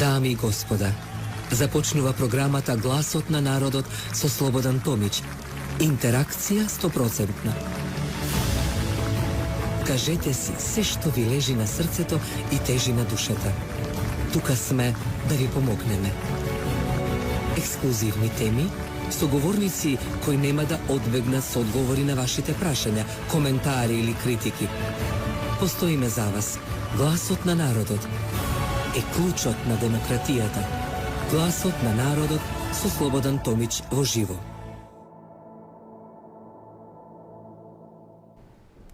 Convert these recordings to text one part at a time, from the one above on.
Dami i gospoda, započnjuva programata Glasot na narodot со Слободан Томич. Интеракција 100%. Кажете си се што ви лежи на срцето и тежи на душата. Тука сме да ви помогнеме. Ексклузивни теми, соговорници кои нема да одбегнат со одговори на вашите прашања, коментари или критики. Постоиме за вас. Гласот на народот е клучот на демократијата. Гласот на народот со Слободан Томич во живо.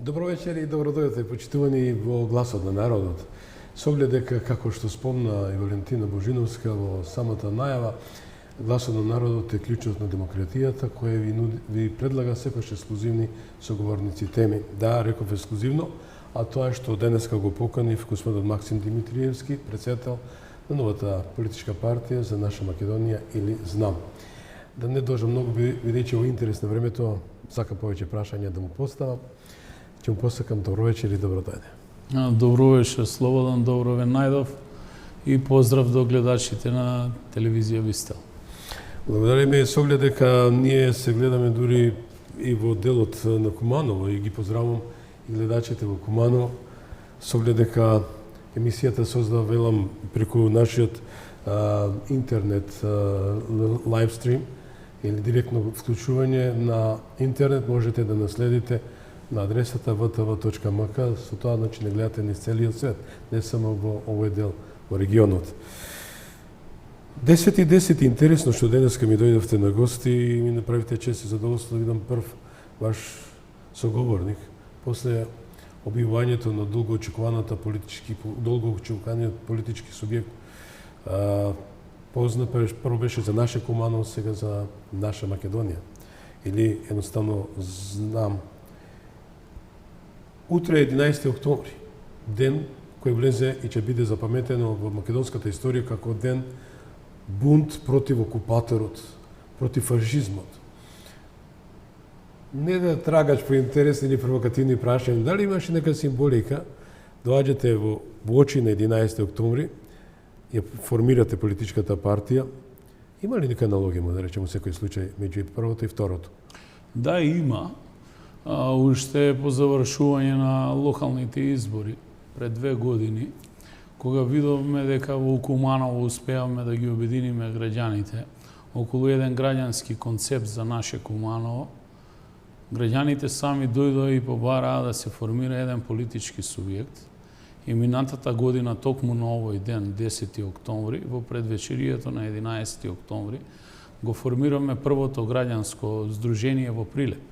Добро вечер и добро дојдете, почитувани во Гласот на народот. Со оглед дека, како што спомна и Валентина Божиновска во самата најава, Гласот на народот е клучот на демократијата, која ви предлага секојаш ексклузивни соговорници теми. Да, реков ексклузивно, а тоа е што денеска го поканив господот Максим Димитриевски, председател на новата политичка партија за наша Македонија или ЗНАМ. Да не дожам многу, бидејќи во интерес на времето, сака повеќе прашања да му поставам. Ќе му посакам добро вечер и добро дојде. Добро вечер, Слободан, добро ве најдов и поздрав до гледачите на телевизија Вистел. Благодариме со оглед дека ние се гледаме дури и во делот на Куманово и ги поздравувам и гледачите во Куманово со оглед дека емисијата создава, велам, преку нашиот интернет лайвстрим или директно вклучување на интернет, можете да наследите на адресата vtv.mk, со тоа значи не гледате низ целиот свет, не само во овој дел во регионот. 10:10 интересно што денеска ми дојдовте на гости и ми направите чест и задоволство да видам прв ваш соговорник после објавувањето на долго очекуваниот политички субјект. Позна прво беше за наше Куманово, сега за наша Македонија. Или едноставно знам. Утре е 11 октомври, ден кој влезе и ќе биде запаметено во македонската историја како ден бунт против окупаторот, против фашизмот. Не да трагаш по интересни или провокативни прашања, дали имаше нека символика, доаѓате во очи на 11 октомври, ја формирате политичката партија, има ли нека аналогија, да речеме, секој случај меѓу првото и второто? Да, има. Уште по завршување на локалните избори пред 2 години, кога видовме дека во Куманово успеавме да ги обединиме граѓаните околу еден граѓански концепт за наше Куманово, граѓаните сами дојдоа и побараа да се формира еден политички субјект. И минатата година, токму на овој ден, 10 октомври, во предвечерието на 11 октомври, го формираме првото граѓанско здружение во Прилеп.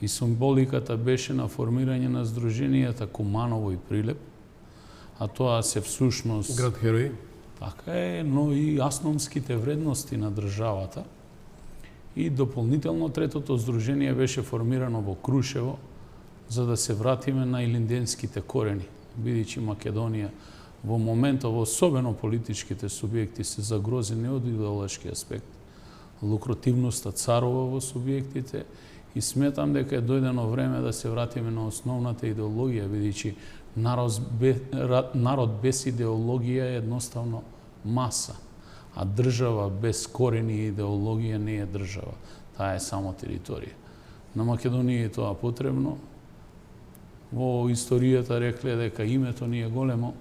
И символиката беше на формирање на здруженијата Куманово и Прилеп, а тоа се всушност град херои. Така е, но и асномските вредности на државата. И дополнително третото здружение беше формирано во Крушево, за да се вратиме на илинденските корени, бидејќи Македонија во моментов, особено политичките субјекти, се загрозени од идеолошки аспект. Лукративноста царува во субјектите и сметам дека е дојдено време да се вратиме на основната идеологија, бидејќи народ без идеологија е едноставно маса, а држава без корени и идеологија не е држава. Таа е само територија. На Македонија е тоа потребно. Во историјата рекле дека името ни е големо,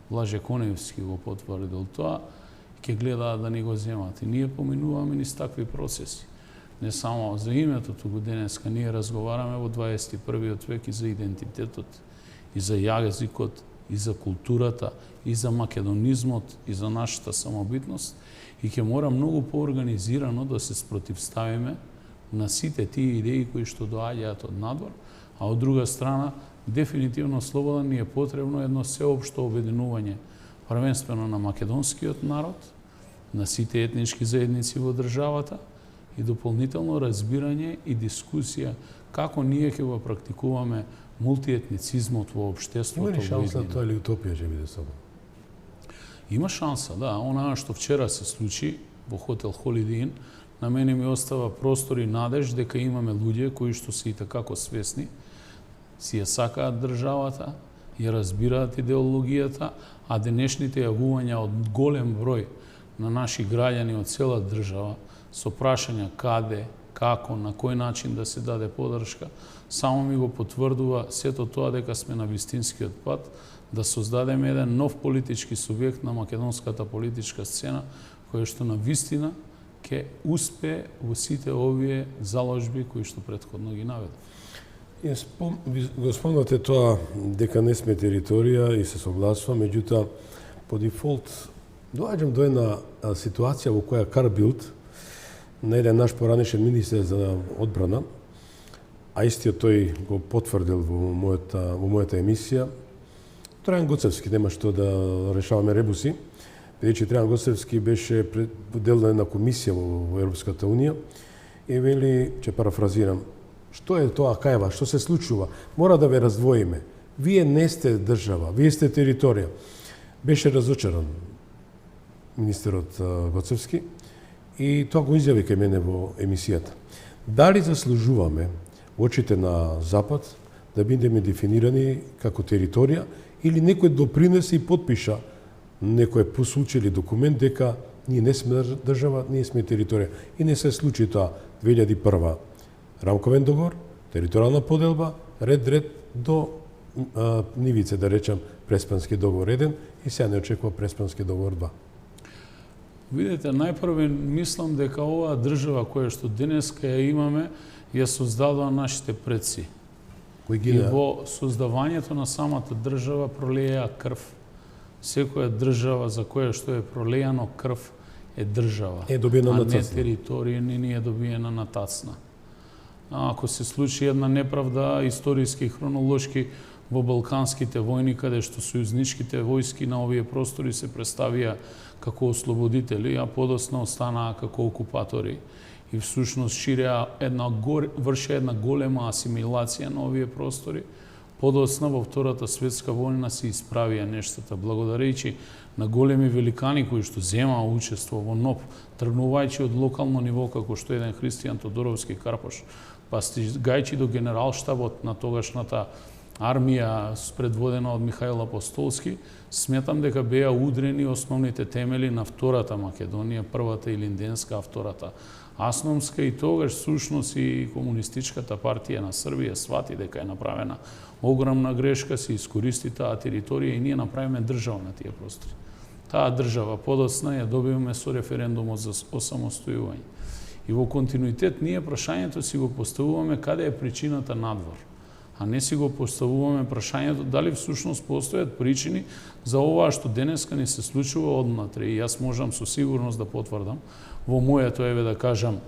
Блаже Коневски го потврдил тоа, ќе гледаат да ни го земат. И ние поминуваме низ такви процеси. Не само за името, туку денеска ние разговараме во 21. век и за идентитетот, и за јазикот, и за културата, и за македонизмот, и за нашата самобитност, и ќе мора многу поорганизирано да се спротивставиме на сите тие идеи кои што доаѓаат од надвор, а од друга страна, дефинитивно Слободан ни е потребно едно сеопшто обединување, првенствено на македонскиот народ, на сите етнички заедници во државата и дополнително разбирање и дискусија како ние ќе го практикуваме мултиетницизмот во општеството. Има ли шанса тоа или утопија ќе биде само? Има шанса, да. Она што вчера се случи во хотел Holiday Inn, на мене ми остава простор и надеж дека имаме луѓе кои што се и такако свесни, си ја сакаат државата ја разбираат идеологијата, а денешните јавувања од голем број на наши граѓани од цела држава со прашања каде, како, на кој начин да се даде подршка, само ми го потврдува сето тоа дека сме на вистинскиот пат да создадеме еден нов политички субјект на македонската политичка сцена, кој што на вистина ќе успее во сите овие заложби кои што претходно ги наведов. Го спомнате тоа дека не сме територија и се согласувам, меѓутоа по дефолт доаѓам до една ситуација во која Карл Билт, на еден наш поранешен министер за одбрана, а истиот тој го потврдил во мојата емисија, Трајан Гоцевски, нема што да решаваме ребуси, бидејќи Трајан Гоцевски беше дел на една комисија во Европската Унија и вели, ќе парафразирам, што е тоа каева, што се случува, мора да ве раздвоиме. Вие не сте држава, вие сте територија. Беше разочаран министерот Гоцевски и тоа го изјави кај мене во емисијата. Дали заслужуваме во очите на Запад да бидеме дефинирани како територија или некој допринесе и потпиша некој посуч или документ дека ние не сме држава, ние сме територија. И не се случи тоа 2001 рамковен договор, територијална поделба, ред до нивице, да речам, Преспански договор 1 и сега не очекува Преспански договор 2. Видете, најпрво мислам дека оваа држава која што денеска ја имаме, ја создадоа нашите предци. И во создавањето на самата држава пролеја крв. Секоја држава за која што е пролејано крв е држава, а не територија, не е добиена на тацна. Ако се случи една неправда, историски и хронолошки, во Балканските војни, каде што сојузничките војски на овие простори се представија како ослободители, а подоцна останаа како окупатори и всушност вршеа една голема асимилација на овие простори. Подоцна во Втората светска војна се исправија нештата, благодарејќи на големи великани кои што земаа учество во НОП, тргнувајќи од локално ниво како што еден Христијан Тодоровски Карпош, па стигајќи до генералштабот на тогашната армија предводена од Михаил Апостолски, сметам дека беа удрени основните темели на Втората Македонија, првата Илинденска, а втората Асномска, и тогаш сушност и Комунистичката партија на Србија свати дека е направена огромна грешка, се искористи таа територија и ние направиме држава на тие простори. Таа држава подоцна ја добиваме со референдумот за осамостојување. И во континуитет ние прашањето си го поставуваме каде е причината надвор, а не си го поставуваме прашањето дали всушност постојат причини за ова што денеска ни се случува однатре. И јас можам со сигурност да потврдам во моето, да кажам,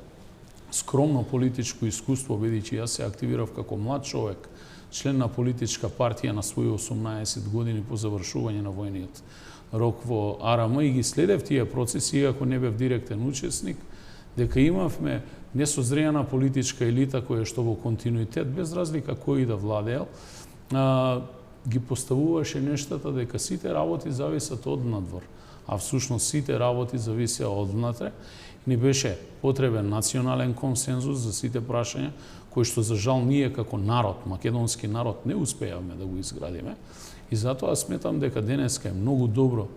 скромно политичко искуство, бидејќи јас се активирав како млад човек, член на политичка партија на своји 18 години по завршување на војниот рок во АРМ и ги следев тие процеси, иако не бев директен учесник, дека имавме несозрејана политичка елита која што во континуитет, без разлика кој да владеел, ги поставуваше нештата дека сите работи зависат од надвор, а всушност сите работи зависеа од внатре. Ни беше потребен национален консензус за сите прашања, кои што за жал ние како народ, македонски народ, не успеавме да го изградиме. И затоа сметам дека денеска е многу добро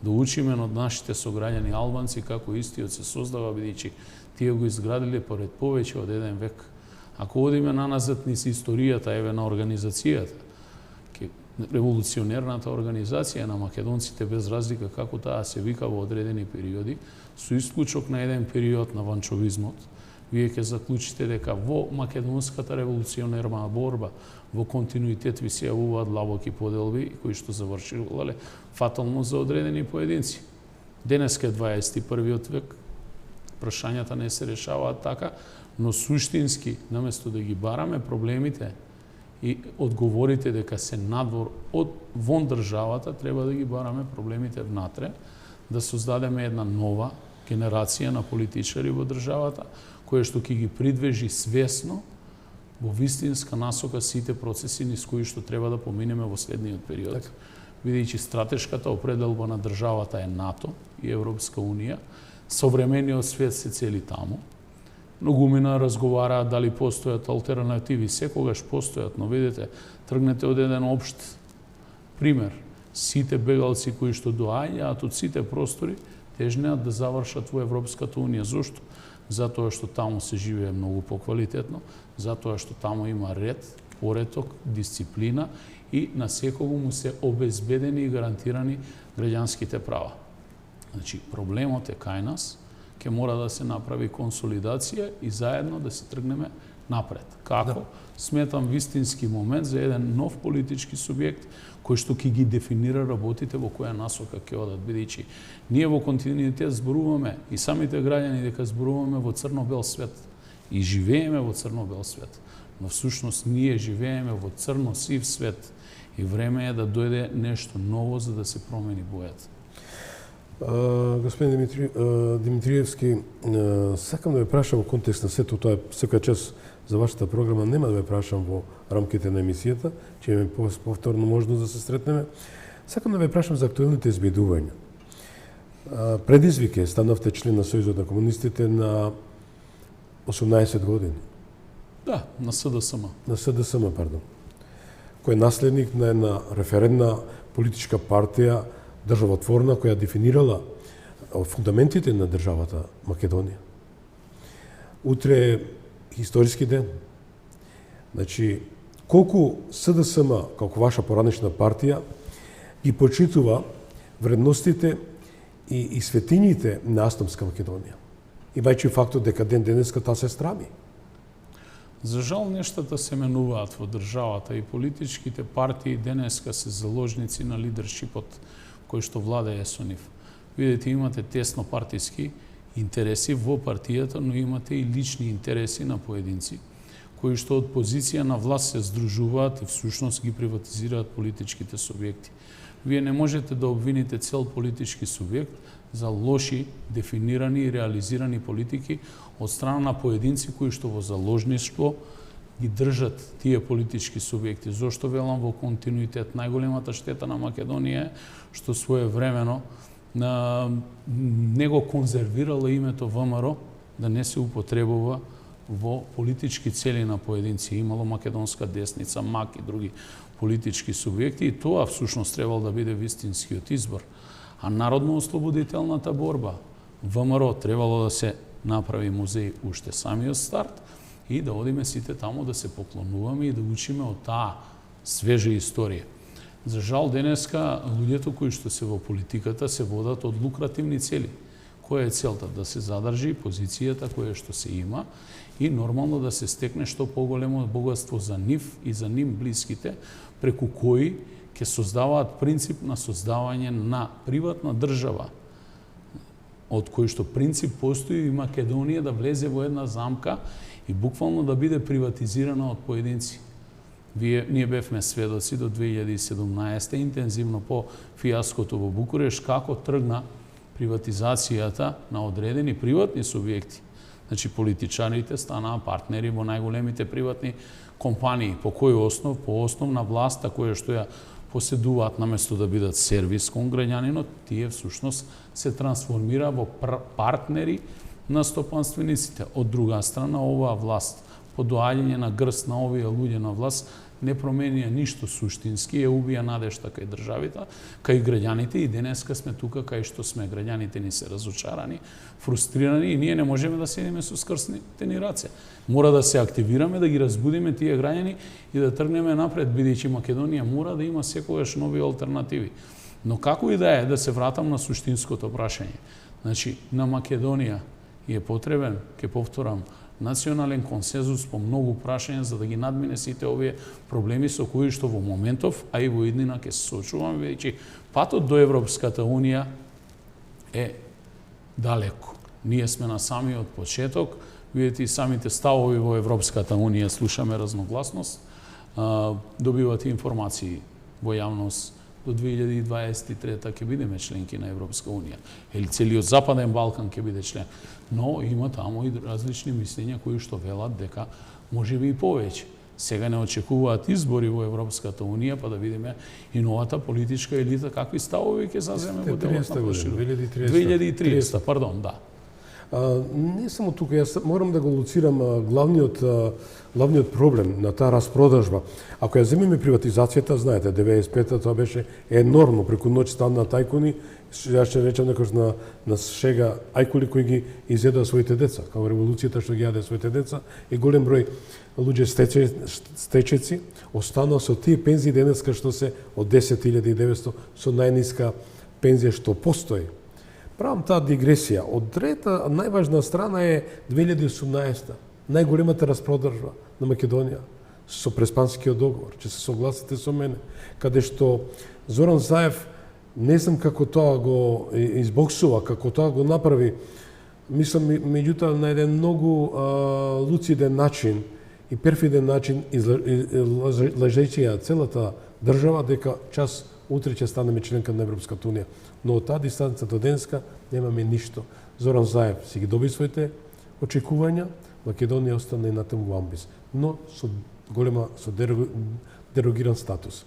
да учиме од нашите сограѓани албанци како истиот се создава, бидејќи тие го изградиле поред повеќе од еден век. Ако одиме наназад низ историјата на организацијата, револуционерната организација на македонците, без разлика како таа се вика во одредени периоди, со исклучок на еден период на ванчовизмот, вие ќе заклучите дека во македонската револуционерна борба во континуитет ви се јавуваат длабоки поделби кои што завршиле фатално за одредени поединци. Денеска е 21 век, прашањата не се решаваат така, но суштински, наместо да ги бараме проблемите и одговорите дека се надвор од вон државата, треба да ги бараме проблемите внатре, да создадеме една нова генерација на политичари во државата, која што ќе ги придвижи свесно во вистинска насока сите процеси низ кои што треба да поминеме во следниот период. Бидејќи стратешката определба на државата е НАТО и Европска Унија, современиот свет се цели таму. Многумина разговараат дали постојат алтернативи, секогаш постојат, но видите, тргнете од еден општ пример, сите бегалци кои што доаѓаат од сите простори, тежнеат да завршат во Европската Унија. Зошто? Затоа што таму се живее многу поквалитетно, затоа што таму има ред, пореток, дисциплина и на секого му се обезбедени и гарантирани граѓанските права. Значи, проблемот е кај нас, ќе мора да се направи консолидација и заедно да се тргнеме напред. Како? Сметам вистински момент за еден нов политички субјект кој што ќе ги дефинира работите во која насока ќе одат, бидејќи ние во континуитет зборуваме и самите граѓани дека зборуваме во црно-бел свет и живееме во црно-бел свет. Но всушност ние живееме во црно-сив свет и време е да дојде нешто ново за да се промени бојата. Господин Димитриевски, сакам да ве прашам во контекст на сето тоа, секоја час за вашата програма нема да ве прашам во рамките на емисијата, ќе имаме повторно можност да се сретнеме. Сакам да ве прашам за актуелните избедувања. Предизвик станавте член на Сојузот на комунистите на 18 години. Да, на СДСМ. На СДСМ, пардон. Кој е наследник на една референтна политичка партија, државотворна, која дефинирала фундаментите на државата Македонија. Утре е историски ден. Значи, колку СДСМ, како ваша поранешна партија, ги почитува вредностите и светињите на Автономска Македонија, имајќи фактот дека ден денеска таа се страми. За жал нештата се менуваат во државата и политичките партии денеска се заложници на лидершипот кој што владее со нив. Видите, имате тесно партиски интереси во партијата, но имате и лични интереси на поединци, кои што од позиција на власт се здружуваат и всушност ги приватизираат политичките субјекти. Вие не можете да обвините цел политички субјект за лоши, дефинирани и реализирани политики од страна на поединци кои што во заложништво ги држат тие политички субјекти. Зошто велам во континуитет? Најголемата штета на Македонија е што своевремено не го конзервирала името ВМРО да не се употребува во политички цели на поединци. Имало македонска десница, МАК и други политички субјекти и тоа всушност требало да биде вистинскиот избор. А народно-ослободителната борба, ВМРО, требало да се направи музеј уште самиот старт и да одиме сите таму да се поклонуваме и да учиме од таа свежа историја. За жал денеска луѓето кои што се во политиката се водат од лукративни цели. Која е целта? Да се задржи позицијата која што се има и нормално да се стекне што поголемо богатство за нив и за ним блиските, преку кои ќе создаваат принцип на создавање на приватна држава, од кој што принцип постои и Македонија да влезе во една замка и буквално да биде приватизирана од поединци. Ние бевме сведоци до 2017 интензивно по фијаското во Букуреш како тргна приватизацијата на одредени приватни субјекти. Значи политичарите станаа партнери во најголемите приватни компании. По кој основ? По основ на власта која што ја поседуваат наместо да бидат сервис кон граѓанинот, тие всушност се трансформира во партнери на стопанствениците. Од друга страна, оваа власт, по доаѓање на грст на овие луѓе на власт, не променија ништо суштински, ја убија надежта кај државите, кај граѓаните и денеска сме тука кај што сме. Граѓаните ни се разочарани, фрустрирани и ние не можеме да седиме со скрсните ни раце. Мора да се активираме, да ги разбудиме тие граѓани и да тргнеме напред, бидејќи Македонија мора да има секогаш нови алтернативи. Но како и да се вратам на суштинското прашање. Значи, на Македонија е потребен, ќе повторам, национален консензус по многу прашања за да ги надмине сите овие проблеми со кои што во моментов, а и во иднина ќе се соочуваме, бидејќи патот до Европската Унија е далеко. Ние сме на самиот почеток, видите и самите ставови во Европската Унија, слушаме разногласност, добивате информации во јавност, до 2023 ќе бидеме членки на Европска Унија. Или целиот Западен Балкан ќе биде член. Но има таму и различни мислења кои што велат дека можеби и повеќе. Сега не очекуваат избори во Европската Унија, па да видиме и новата политичка елита какви ставови ќе заземе во делот на проширување. 2030, пардон, да. Не само тука, јас морам да го луцирам главниот проблем на таа распродажба. Ако ја земеме приватизацијата, знаете, 95-та тоа беше енормно, преку ноќ стана тајкуни, јас ќе речам некош на шега ајкули кои ги изедоа своите деца, како револуцијата што ги јаде своите деца, и голем број луѓе стечеци останаа со тие пензии денеска што се од 10.900 со најниска пензија што постои. Правам таа дигресија. Од трета, најважна страна е 2018-та, најголемата распродажба на Македонија со Преспанскиот договор, ќе се согласите со мене, каде што Зоран Заев, не знам како тоа го избоксува, како тоа го направи, мислам, меѓутоа на еден многу луциден начин и перфиден начин лажејќи ја целата држава дека час утре ќе станеме членка на Европската унија. Но од таа дистанца до денеска немаме ништо. Зоран Заев си ги доби своите очекувања, Македонија остана и на тем во амбис, но со дерогиран статус.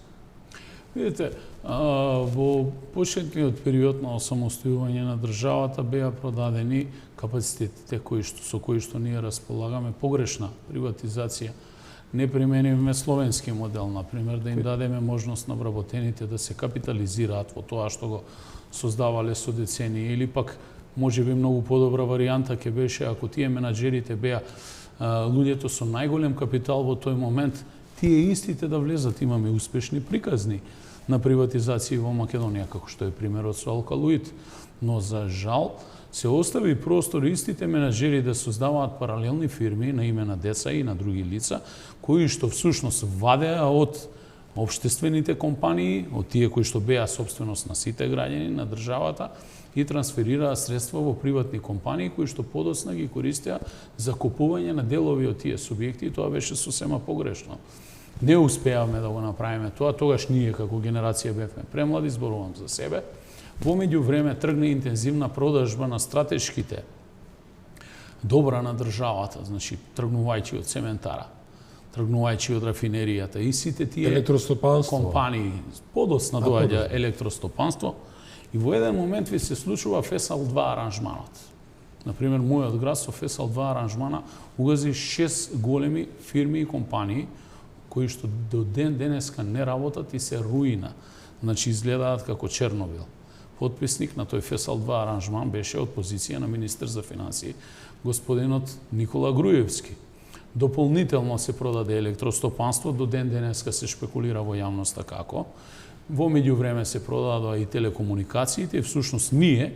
Видите, во почетниот период на осамостојување на државата беа продадени капацитетите со кои што ние располагаме, погрешна приватизација. Не применивме словенски модел, например, да им дадеме можност на вработените да се капитализираат во тоа што го создавале со децении, или пак можеби многу подобра варијанта ќе беше ако тие менаџерите беа луѓето со најголем капитал во тој момент, тие истите да влезат. Имаме успешни приказни на приватизација во Македонија, како што е примерот со Алкалуит. Но за жал се остави простор истите менаџери да создаваат паралелни фирми на име на деца и на други лица, кои што всушност вадеа од општествените компании, од тие кои што беа собственост на сите граѓани на државата, и трансферираа средства во приватни компании кои што подоцна ги користеа за купување на делови од тие субјекти, и тоа беше сосема погрешно. Не успеавме да го направиме тоа, тогаш ние како генерација бевме премлади, зборувам за себе. Во меѓувреме тргна интензивна продажба на стратешките добра на државата, значи тргнувајќи од цементара, тргнувајќи од рафинеријата и сите тие компании, подоцна доаѓа електростопанство, и во еден момент ви се случува Фесал 2 аранжманот. Например, мојот град со Фесал 2 аранжмана угази 6 големи фирми и компании кои што до ден денеска не работат и се руина. Значи изгледаат како Чернобил. Потписник на тој Фесал 2 аранжман беше од позиција на министер за финансии господинот Никола Груевски. Дополнително се продаде електростопанство, до ден денеска се шпекулира во јавноста како. Во меѓувреме се продадоа и телекомуникациите, и всушност ние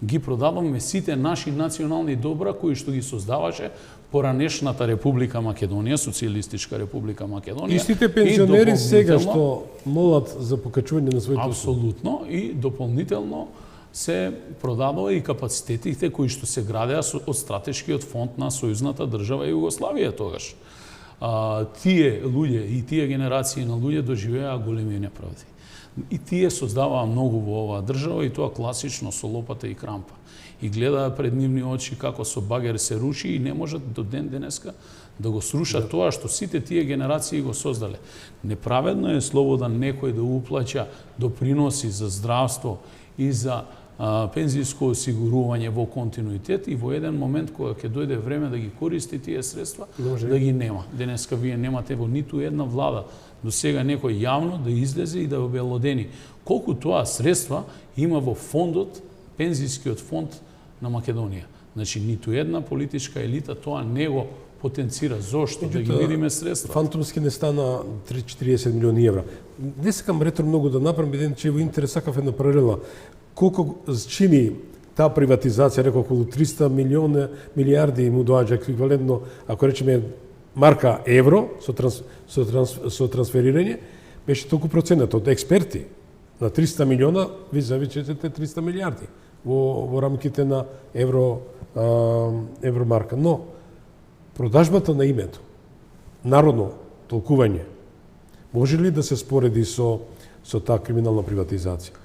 ги продаваме сите наши национални добра кои што ги создаваше поранешната Република Македонија, Социјалистичка Република Македонија. Истите пензионери сега што молат за покачување на своите апсолутно, и дополнително се продадоа и капацитетите кои што се градеа од стратешкиот фонд на сојузната држава Југославија тогаш. Тие луѓе и тие генерации на луѓе доживеа големи неправди. И тие создаваа многу во оваа држава, и тоа класично со лопата и крампа. И гледаа пред нивни очи како со багер се руши и не можат до ден денеска да го срушат тоа што сите тие генерации го создале. Неправедно е слободан некој да уплаќа доприноси за здравство и за пензијско осигурување во континуитет, и во еден момент кога ќе дојде време да ги користи тие средства, да ги нема. Денеска вие немате во ниту една влада до сега некој јавно да излезе и да обелодени колку тоа средства има во фондот, пензијскиот фонд на Македонија. Значи, ниту една политичка елита тоа не го потенцира. Зошто? Да ги видиме средства. Фантомски не стана 30-40 милиони евра. Не сакам ретро многу да направам, бидејќи во интерес сакав една паралела. Колку чини таа приватизација, рекол околу 300 милиарди му доаѓа еквивалентно, ако речеме марка евро со трансферирање, беше толку проценат од експерти на 300 милиона, ви завичете 300 милиарди во рамките на евромарка. Но продажбата на името, народно толкување, може ли да се спореди со таа криминална приватизација?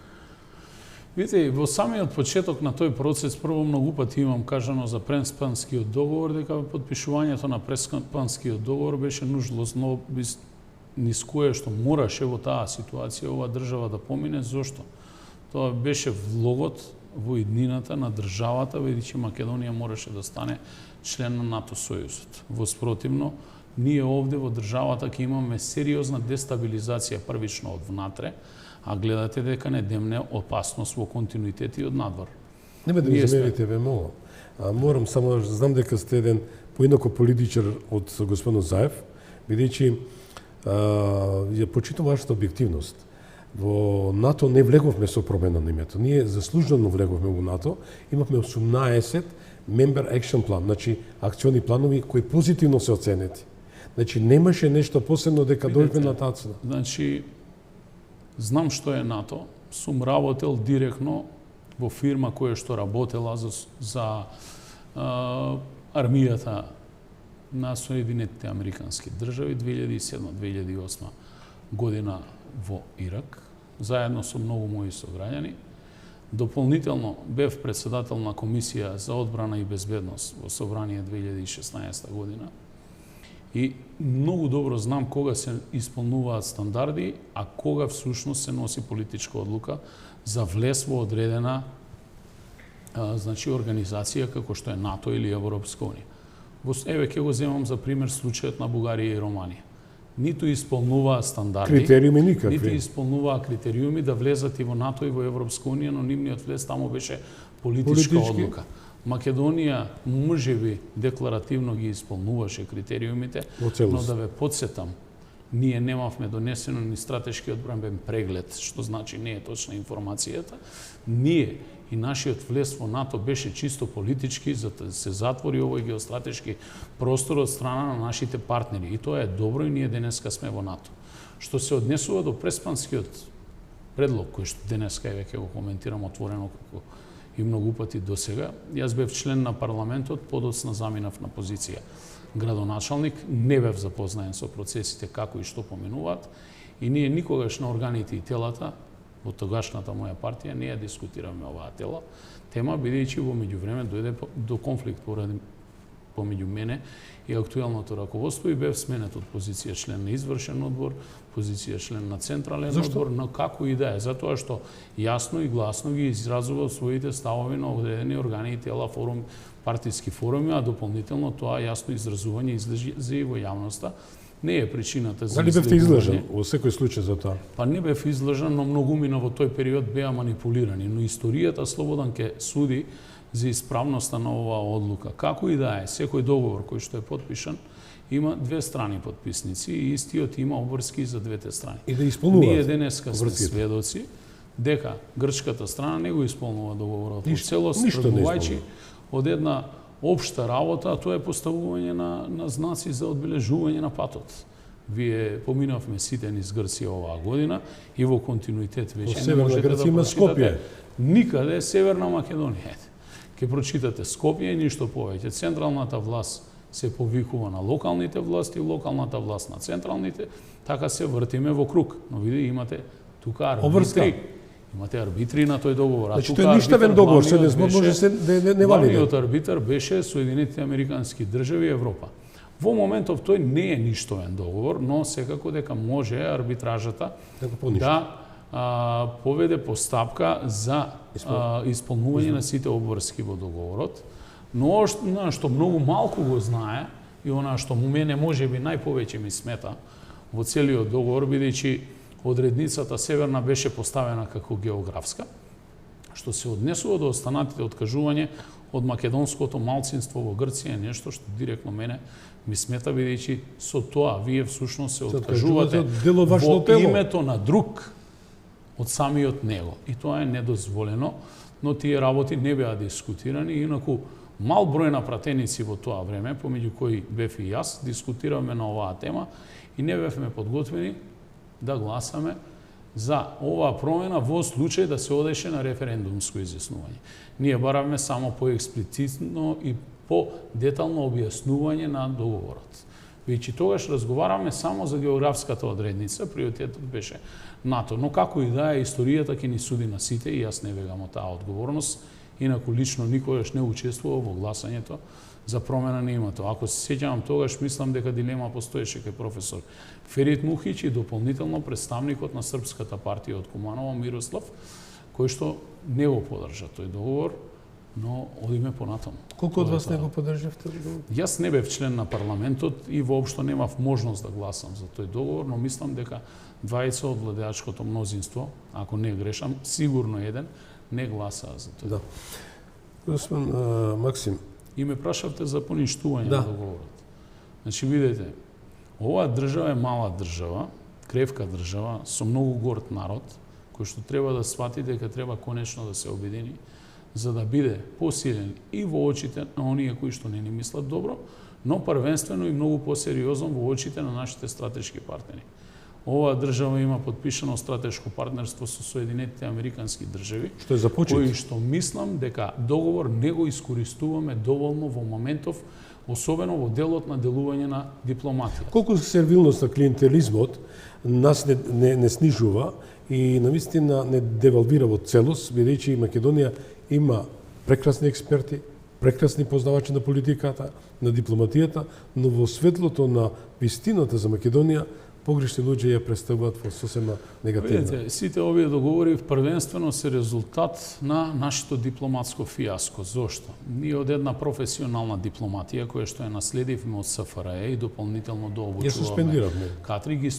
Видите, во самиот почеток на тој процес, прво многу пати имам кажано за Преспанскиот договор, дека подпишувањето на Преспанскиот договор беше нужно низ кое што мораше во таа ситуација ова држава да помине. Зошто? Тоа беше влогот во иднината на државата, бидејќи Македонија мораше да стане член на НАТО сојузот. Во спротивно, ние овде во државата ќе имаме сериозна дестабилизација првично од внатре, а гледате дека не демне опасност во континуитет и од надвор. Нема да ми замерите ВМО. Морам само, знам дека сте еден поинако политичар од господин Заев, бидејќи ја почитам вашата објективност. Во НАТО не влеговме со промена на името. Ние заслужено влеговме во НАТО. Имавме 18 Member Action Plan, значи акциони планови кои позитивно се оценети. Значи немаше нешто посебно дека дојдме на тацна. Значи, знам што е НАТО. Сум работел директно во фирма која што работела за армијата на Соединетите Американски држави 2007-2008 година во Ирак, заедно со многу мои сограѓани. Дополнително бев председател на Комисија за одбрана и безбедност во Собрание 2016 година. И многу добро знам кога се исполнуваат стандарди, а кога всушност се носи политичка одлука за влез во одредена значи организација како што е НАТО или Европска унија. Еве ќе го земам за пример случајот на Бугарија и Романија. Ниту исполнуваа стандарди, критериуми никакви. ниту исполнуваа критериуми да влезат и во НАТО и во Европска унија, но нивниот влез таму беше политичка одлука. Македонија можеби декларативно ги исполнуваше критериумите, но да ве подсетам, ние немавме донесено ни стратешки одбранбен преглед, што значи не е точна информацијата. Ние и нашиот влез во НАТО беше чисто политички, за да се затвори овој геостратешки простор од страна на нашите партнери. И тоа е добро и ние денеска сме во НАТО. Што се однесува до преспанскиот предлог, кој што денеска еве ќе го коментирам отворено како и многу пати досега, јас бев член на парламентот, подоцна заминав на позиција градоначалник, не бев запознаен со процесите како и што поминуваат, и ние никогаш на органите и телата во тогашната моја партија не ја дискутиравме оваа тема, бидејќи во меѓувреме дојде до конфликт помеѓу мене и актуелното раководство и бев сменет од позиција член на извршен одбор, позиција член на централен одбор, но како и да е, затоа што јасно и гласно ги изразува своите ставови на одредени органи и тела, форум, партиски форуми, а дополнително тоа јасно изразување излезе и во јавноста. Не е причината за дали бевте излажен во секој случај за тоа? Па не бев излажен, но многумина во тој период беа манипулирани, но историјата слободен ке суди за исправноста на оваа одлука. Како и да е, секој договор кој што е подпишан има две страни подписници и истиот има обврски за двете страни. И да исполнуваат. Ние денеска сме сведоци дека грчката страна не го исполнува договорот во целост, тргувајќи од една општа работа, а тоа е поставување на знаци за одбележување на патот. Вие поминавме сите низ Грција оваа година и во континуитет веќе не можете да прочитате никаде Северна Македонија. Ке прочитате Скопје и ништо повеќе. Централната власт се повикува на локалните власти, локалната власт на централните, така се вртиме во круг. Но види имате тука арбитри. Имате арбитри на тој договор. Значи тој ништавен договор, се може се не валиде. Главниот арбитар беше Соединетите Американски држави и Европа. Во моментов тој не е ништовен договор, но секако дека може арбитражата да поведе постапка за исполнување на сите обврски во договорот. Но она што многу малку го знае и она што мене можеби најповеќе ми смета во целиот договор, бидејќи одредницата северна беше поставена како географска, што се однесува до останатите откажување од македонското малцинство во Грција, нешто што директно мене ми смета, бидејќи со тоа вие всушност се откажувате во името на друг од самиот него. И тоа е недозволено, но тие работи не беа дискутирани, инаку мал број на пратеници во тоа време, помеѓу кои бев и јас, дискутиравме на оваа тема и не бевме подготвени да гласаме за оваа промена во случај да се одеше на референдумско изјаснување. Ние баравме само поексплицитно и по-детално објаснување на договорот. Веќе тогаш разговаравме само за географската одредница, приоритетот беше НАТО. Но како и да е, историјата ќе ни суди на сите и јас не бегам од таа одговорност, инаку лично никогаш не учествував во гласањето за промена на името. Ако се сеќавам тогаш, мислам дека дилема постоеше кај професор Ферит Мухич и дополнително представникот на Српската партија од Куманово, Мирослав, кои што не го поддржа тој договор, но одиме понатаму. Колку од вас не го поддржавте договор? Јас не бев член на парламентот и воопшто немав можност да гласам за тој договор, но мислам дека двајца од владеачкото мнозинство, ако не грешам, сигурно еден, не гласаа за тој. Да. Господин Максим. И ме прашавте за поништување Да. на договорот. Значи, видете, оваа држава е мала држава, кревка држава, со многу горд народ, кој што треба да свати дека треба конечно да се обедини, за да биде посилен и во очите на оние кои што не ни мислат добро, но првенствено и многу посериозно во очите на нашите стратешки партнери. Оваа држава има подпишано стратешко партнерство со Соединетите Американски држави, Што е започет? кои што мислам дека договор не го искористуваме доволно во моментов, особено во делот на делување на дипломатија. Колку сервилност на клиентелизмот нас не снижува и навистина не девалвира во целост, бидејќи Македонија има прекрасни експерти, прекрасни познавачи на политиката, на дипломатијата, но во светлото на вистината за Македонија, погрешни луѓе ја представуваат во сосема негативно. Видете, сите овие договори првенствено се резултат на нашето дипломатско фиаско. Зошто? Ние од една професионална дипломатија, која што ја наследивме од СФРЕ и дополнително Ја суспендиравме. кадри, ги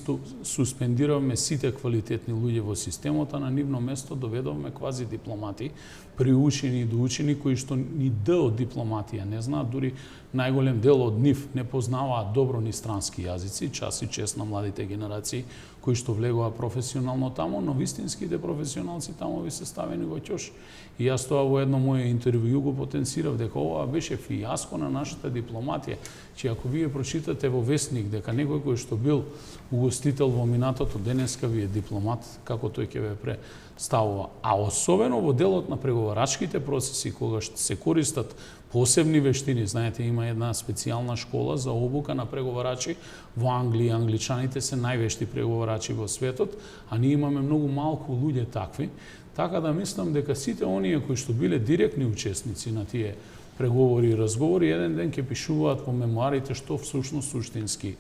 суспендиравме сите квалитетни луѓе во системот, а на нивно место доведовме квази дипломати, приучени и доучени, кои што ни Д од дипломатија не знаат, дури најголем дел од нив не познаваат добро ни странски јазици, час и чест на младите генерации кои што влегува професионално таму, но вистинските професионалци таму ви се ставени во ќош. И јас тоа во едно моје интервју го потенцирав дека ова беше фијаско на нашата дипломатија, че ако вие прочитате во весник дека некој кој што бил угостител во минатото денеска ви е дипломат, како тој ќе ве представува. А особено во делот на преговарачките процеси, кога што се користат посебни вештини, знаете, има една специјална школа за обука на преговарачи во Англија. Англичаните се највешти преговарачи во светот, а ние имаме многу малку луѓе такви. Така да мислам дека сите оние кои што биле директни учесници на тие преговори и разговори, еден ден ќе пишуваат во мемуарите што всушност суштински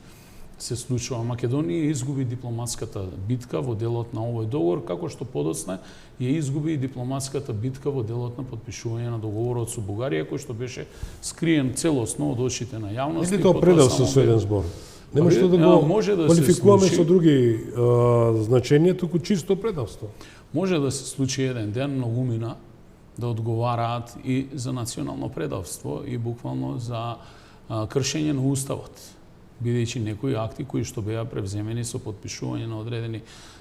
се случува. Македонија изгуби дипломатската битка во делот на овој договор, како што подоцна ја изгуби и дипломатската битка во делот на подпишување на договорот со Бугарија, кој што беше скриен целосно од очите на јавноста. Или тоа предавство со еден збор? Нема што да го квалификуваме со други значења, туку чисто предавство. Може да се случи еден ден многумина да одговараат и за национално предавство и буквално за кршење на уставот, бидејќи некои акти кои што беа превземени со подпишување на одредени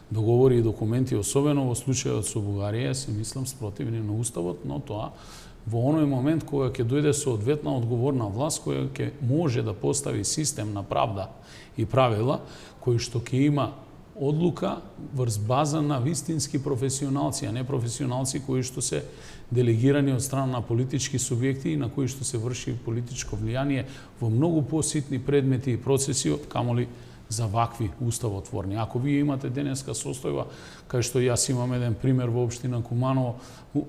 договори и документи, особено во случајот со Бугарија, се мислам спротивни на уставот, но тоа во оној момент кога ќе дојде соодветна одговорна власт која ќе може да постави систем на правда и правила, кој што ќе има одлука врз база на вистински професионалци, а не професионалци кои што се делегирани од страна на политички субјекти и на кои што се врши политичко влијание во многу поситни предмети и процеси, камоли за вакви уставотворни. Ако вие имате денеска состојба, кај што јас имам еден пример во општина Куманово,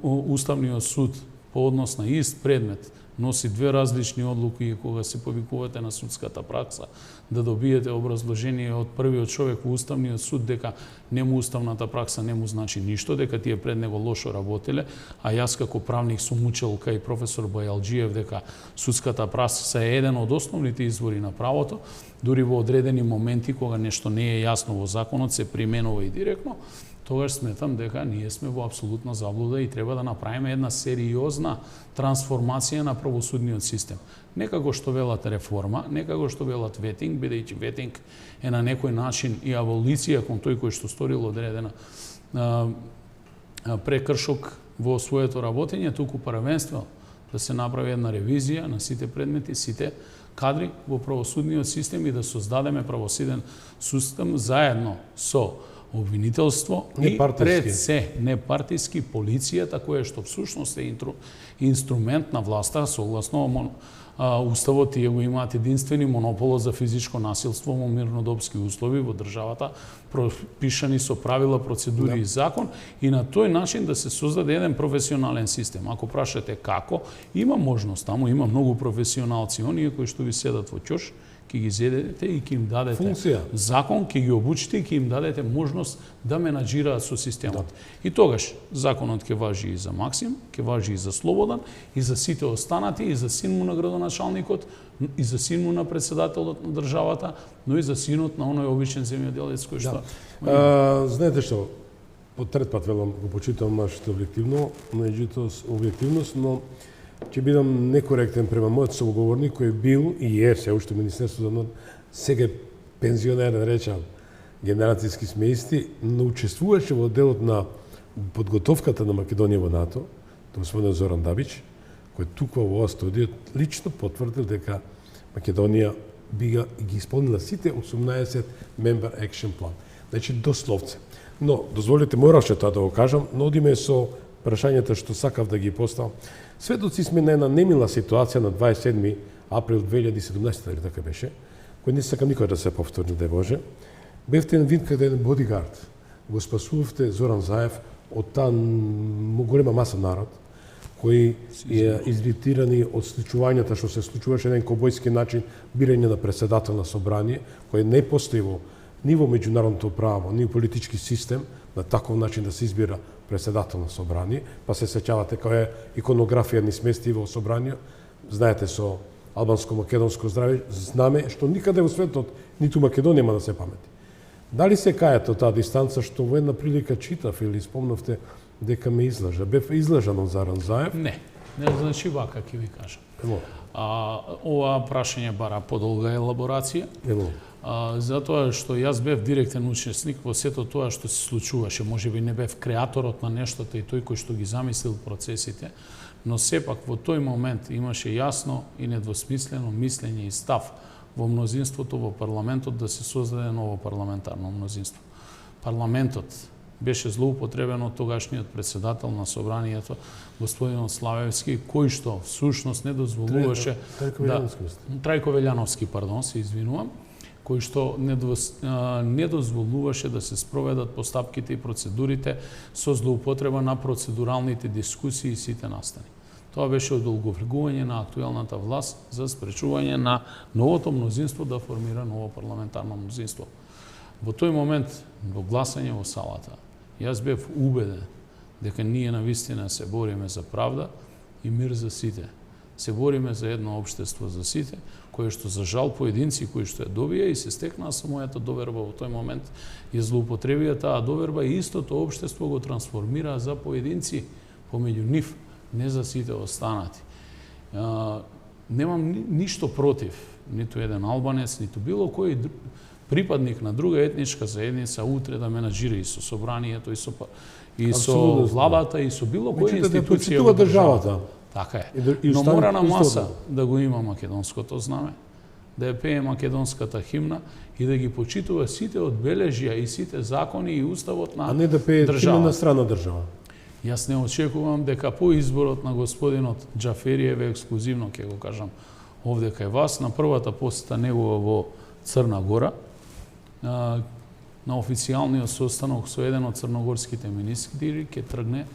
Уставниот суд по однос на ист предмет носи две различни одлуки и кога се повикувате на судската пракса да добиете образложение од првиот човек во Уставниот суд дека нему уставната пракса не му значи ништо, дека тие пред него лошо работеле, а јас како правник сум учел кај професор Бојалџиев дека судската пракса е еден од основните извори на правото, дури во одредени моменти кога нешто не е јасно во законот се применува и директно, тогаш сметам дека ние сме во апсолутна заблуда и треба да направиме една сериозна трансформација на правосудниот систем. Не како што велат реформа, не како што велат ветинг, бидејќи ветинг е на некој начин и аболиција кон тој кој што сторил одредена прекршок во своето работење, туку првенствено да се направи една ревизија на сите предмети, сите кадри во правосудниот систем и да создадеме правосуден систем заедно со обвинителство и пред се непартиски полицијата, која што всушност е инструмент на власта, согласно Уставот, тие го имаат единствени монополо за физичко насилство во мирнодопски услови во државата, пропишани со правила, процедури и закон, и на тој начин да се создаде еден професионален систем. Ако прашате како, има можност, таму има многу професионалци, оние кои што ви седат во ќош, ќе ги зедете и ќе им дадете Функција. закон, ќе ги обучите и ќе им дадете можност да менаџираат со системот. И тогаш законот ќе важи и за Максим, ќе важи и за Слободан, и за сите останати, и за син му на градоначалникот, и за син му на председателот на државата, но и за синот на оној обичен земјоделец кој што... Знаете што, по трет пат велам, го почитам вашата објективност, но ќе бидам некоректен према мојот соговорник кој бил и е се уште Министерството, но сега пензионер, речам, генерацијски сме исти, но учествуваше во делот на подготовката на Македонија во НАТО, господин Зоран Дабич, кој туква во оваа студија лично потврдил дека Македонија би ги исполнила сите 18 Member Action Plan. Значи, дословце. Но, дозволите, мораше тоа да го кажам, но одиме со прашањата што сакав да ги поставам. Сведоци сме на една немила ситуација на 27 април 2017, дали така беше, кој не сакам никој да се повтори, дај Боже. Бевте вид каде еден бодигард, го спасувавте Зоран Заев од таа голема маса народ, кои е изритирани од случувањата што се случуваше на еден кобојски начин, бирање на председател на собрание, кој не постои во ни во меѓународното право, ни во политички систем, на таков начин да се избира председател на собрание, па се сеќавате која иконографија ни смести во собрание, знаете со албанско-македонско знаме, што никаде во светот, ниту Македонија има да се памети. Дали се кајате од таа дистанца што во една прилика читав или спомнавте дека ме излажа? Бев излажан од Зоран Заев? Не значи вака ќе ви кажам. Ова прашање бара подолга елаборација. Затоа што јас бев директен учесник во сето тоа што се случуваше. Можеби не бев креаторот на нештото и тој кој што ги замислил процесите, но сепак во тој момент имаше јасно и недвосмислено мислење и став во мнозинството во парламентот да се создаде ново парламентарно мнозинство. Парламентот беше злоупотребен од тогашниот председател на собранието, господин Славевски, кој што всушност не дозволуваше Трајко Велјановски, се извинувам, кој што не дозволуваше да се спроведат постапките и процедурите со злоупотреба на процедуралните дискусии и сите настани. Тоа беше одолговрегување на актуелната власт за спречување на новото мнозинство да формира ново парламентарно мнозинство. Во тој момент, во гласање во салата, јас бев убеден дека ние навистина се бориме за правда и мир за сите. Се бориме за едно општество за сите, кое што за жал поединци кои што ја добија и се стекнаа со мојата доверба во тој момент и злоупотребија таа доверба и истото општество го трансформираа за поединци помеѓу нив, не за сите останати. Немам ништо против ниту еден албанец, ниту било кој припадник на друга етничка заедница утре да менаџира и со собранието, и со владата, и со било која институција во државата. Така е. Но мора на маса да го има македонското знаме, да ја пее македонската химна и да ги почитува сите одбележја и сите закони и уставот на држава. А не да пее химна на страна држава. Јас не очекувам дека по изборот на господинот Џафериев, ексклузивно ќе го кажам овде кај вас, на првата посета негова во Црна Гора, на официјалниот состанок со еден од црногорските министри ќе тргне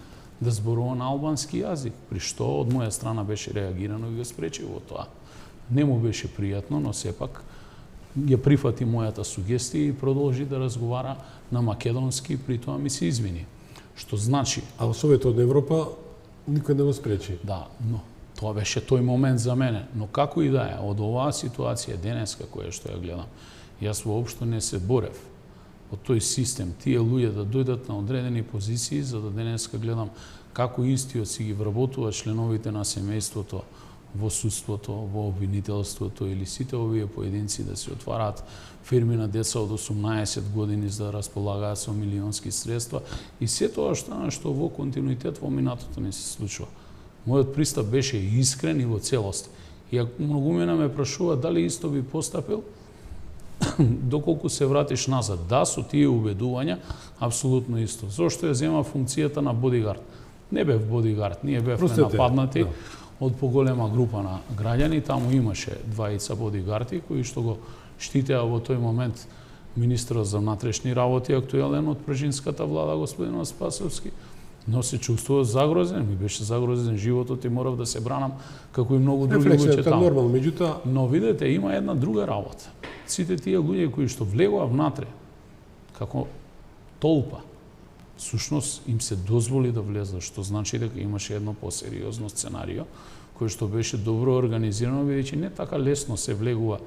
да зборува на албански јазик, при што од моја страна беше реагирано и го спречи во тоа. Не му беше пријатно, но сепак ја прифати мојата сугестија и продолжи да разговара на македонски, при тоа ми се извини. Што значи... А во Советот од Европа никој не го спречи. Да, но тоа беше тој момент за мене. Но како и да е, од оваа ситуација денеска која што ја гледам, јас воопшто не се борев од тој систем, тие луѓе да дојдат на одредени позиции, за да денеска гледам како истиот си ги вработува членовите на семејството во судството, во обвинителството или сите овие поединци да се отвараат фирми на деца од 18 години за да располагаат со милионски средства и се тоа што во континуитет во минатото не се случува. Мојот пристап беше искрен и во целост. И ако многумина ме прашува дали исто би постапил, доколку се вратиш назад, да, со тие убедувања, апсолутно исто. Зошто ја зема функцијата на бодигард? Не бев бодигард, ние бевме нападнати од поголема група на граѓани, таму имаше двајца бодигарди кои што го штитеа во тој момент министерот за внатрешни работи, актуелен од прежинската влада, господин Спасовски, но се чувствував загрозен, ми беше загрозен животот и морав да се бранам како и многу други луѓе Рефлексија, тоа е таму. нормално, меѓутоа Но видете, има една друга работа. Сите тие луѓе кои што влегоа внатре, како толпа, всушност им се дозволи да влезат, што значи дека имаше едно посериозно сценарио, кој што беше добро организирано, бидејќи не така лесно се влегува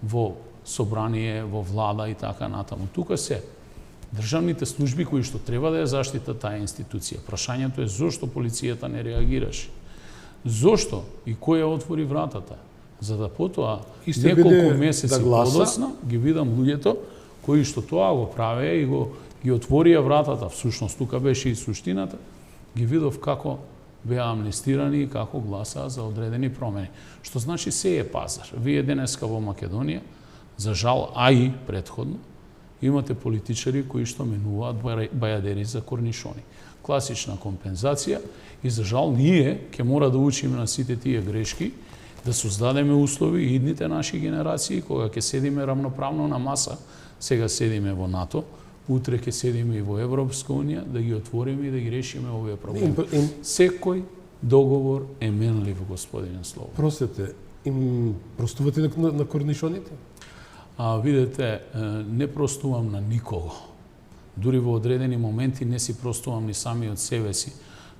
во собрание, во влада и така натаму. Тука се државните служби кои што треба да ја заштитат таа институција. Прашањето е зошто полицијата не реагираше? Зошто и кој ја отвори вратата? За да потоа Исто неколку биде месеци да гласа. подоцна ги видам луѓето кои што тоа го правеа и ги отворија вратата. Всушност тука беше и суштината. Ги видов како беа амнестирани и како гласаа за одредени промени. Што значи се е пазар. Вие денеска во Македонија, за жал, а и предходно, имате политичари кои што менуваат бајадери за корнишони. Класична компензација и за жал ние ќе мора да учиме на сите тие грешки, да создадеме услови и идните наши генерации кога ќе седиме рамноправно на маса, сега седиме во НАТО, утре ќе седиме и во Европска унија, да ги отвориме и да ги решиме овие проблеми. Секој договор е менлив, господин Слово. Простете, им простувате на корнишоните? Видете, не простувам на никого. Дури во одредени моменти не си простувам ни сами од себе си.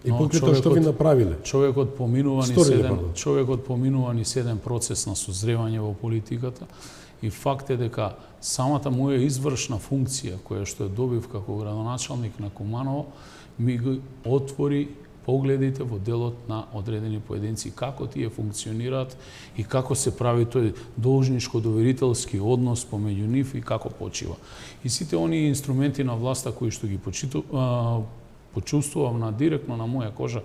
И покрај тоа што ви направиле? Човекот поминува ни 7 процес на созревање во политиката и факт е дека самата моја извршна функција, која што ја добив како градоначалник на Куманово, ми ги отвори погледите во делот на одредени поединци, како тие функционираат и како се прави тој должничко-доверителски однос помеѓу нив и како почива. И сите оние инструменти на власта кои што ги почувствувам директно на моја кожа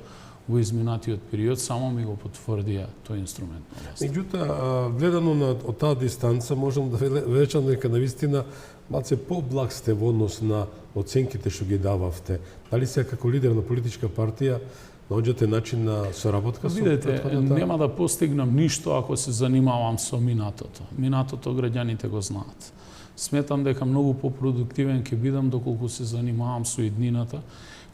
во изминатиот период, само ми го потврдија тој инструмент на власта. Меѓутоа, гледано од таа дистанца, можам да речам дека навистина малце поблаг сте во однос на оценките што ги дававте. Дали сега како лидер на политичка партија наоѓате начин на соработка со претходната? Нема да постигнам ништо ако се занимавам со минатото. Минатото граѓаните го знаат. Сметам дека многу попродуктивен ќе бидам доколку се занимавам со иднината,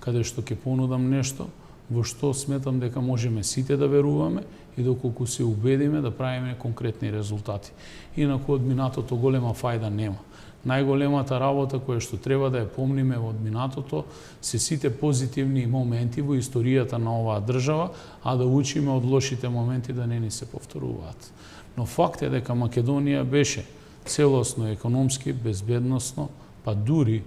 каде што ќе понудам нешто во што сметам дека можеме сите да веруваме и доколку се убедиме да правиме конкретни резултати. Инаку од минатото голема фајда нема. Најголемата работа која што треба да ја помниме од минатото се сите позитивни моменти во историјата на оваа држава, а да учиме од лошите моменти да не ни се повторуваат. Но факт е дека Македонија беше целосно економски, безбедносно, па дури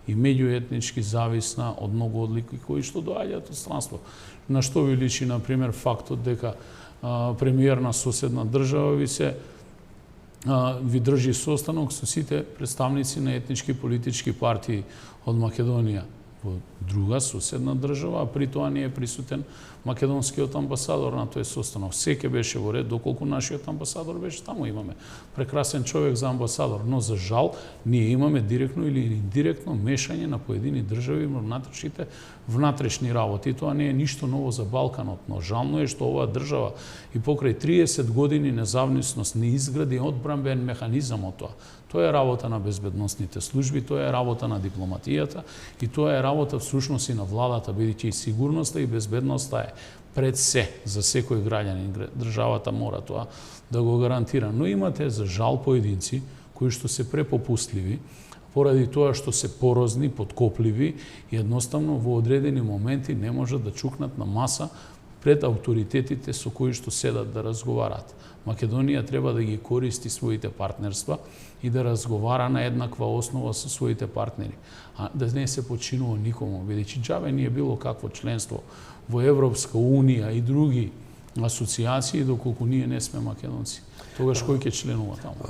и меѓуетнички зависна од многу одлики кои што доаѓаат од странство. На што ви личи, например, фактот дека премиер на соседна држава ви држи состанок со сите представници на етнички политички партии од Македонија во друга соседна држава, а при тоа не е присутен македонскиот амбасадор на тој состанок. Секе беше во ред, доколку нашиот амбасадор беше таму. Имаме прекрасен човек за амбасадор, но за жал ние имаме директно или индиректно мешање на поедини држави во внатрешни работи. И тоа не е ништо ново за Балканот, но жално е што оваа држава и покрај 30 години независност не изгради одбранбен механизам од тоа. Тоа е работа на безбедносните служби, тоа е работа на дипломатијата и тоа е работа всушност и на владата, бидејќи и сигурноста и безбедноста е пред се за секој граѓанин. Државата мора тоа да го гарантира. Но имате за жал поединци кои што се препопустливи, поради тоа што се порозни, подкопливи и едноставно во одредени моменти не можат да чукнат на маса пред авторитетите со кои што седат да разговараат. Македонија треба да ги користи своите партнерства и да разговара на еднаква основа со своите партнери, а да не се подчинува никому, бидејќи џабе ни е било какво членство во Европска унија и други асоциации доколку ние не сме македонци. Тогаш кој ќе членува таму?